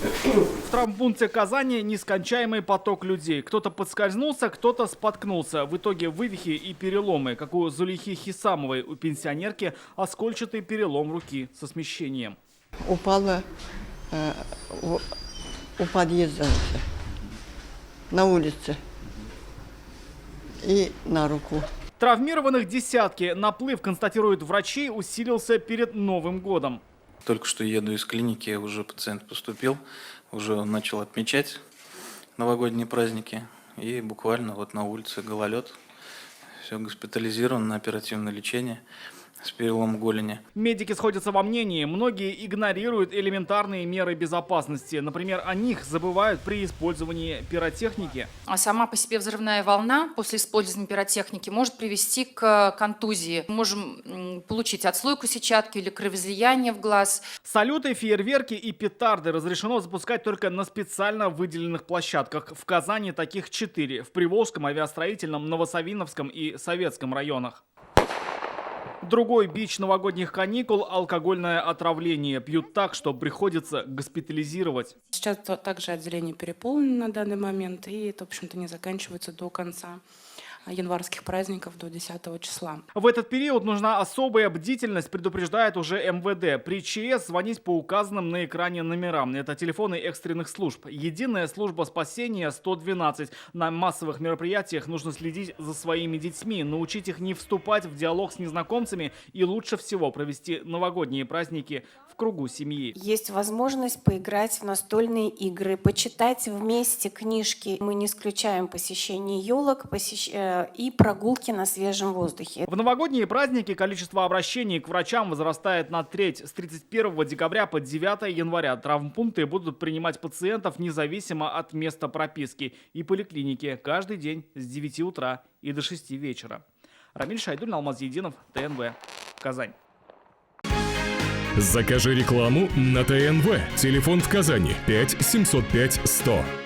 В травмпункте Казани нескончаемый поток людей. Кто-то подскользнулся, кто-то споткнулся. В итоге вывихи и переломы, как у Зулейхи Хисамовой, у пенсионерки оскольчатый перелом руки со смещением. Упала у подъезда на улице и на руку. Травмированных десятки. Наплыв, констатируют врачи, усилился перед Новым годом. Только что еду из клиники, уже пациент поступил, уже начал отмечать новогодние праздники. И буквально вот на улице гололед. Все госпитализировано на оперативное лечение с переломом голени. Медики сходятся во мнении. Многие игнорируют элементарные меры безопасности. Например, о них забывают при использовании пиротехники. А сама по себе взрывная волна после использования пиротехники может привести к контузии. Мы можем получить отслойку сетчатки или кровоизлияние в глаз. Салюты, фейерверки и петарды разрешено запускать только на специально выделенных площадках. В Казани таких 4. В Приволжском, Авиастроительном, Новосавиновском и Советском районах. Другой бич новогодних каникул – алкогольное отравление. Пьют так, что приходится госпитализировать. Сейчас также отделение переполнено на данный момент, и это, в общем-то, не заканчивается до конца январских праздников, до 10 числа. В этот период нужна особая бдительность, предупреждает уже МВД. При ЧС звонить по указанным на экране номерам. Это телефоны экстренных служб. Единая служба спасения 112. На массовых мероприятиях нужно следить за своими детьми, научить их не вступать в диалог с незнакомцами и лучше всего провести новогодние праздники в кругу семьи. Есть возможность поиграть в настольные игры, почитать вместе книжки. Мы не исключаем посещение елок, и прогулки на свежем воздухе. В новогодние праздники количество обращений к врачам возрастает на треть. С 31 декабря по 9 января травмпункты будут принимать пациентов независимо от места прописки и поликлиники каждый день с 9 утра и до 6 вечера. Рамиль Шайдуллин, Алмаз-Единов, ТНВ, Казань. Закажи рекламу на ТНВ. Телефон в Казани 5 705 100.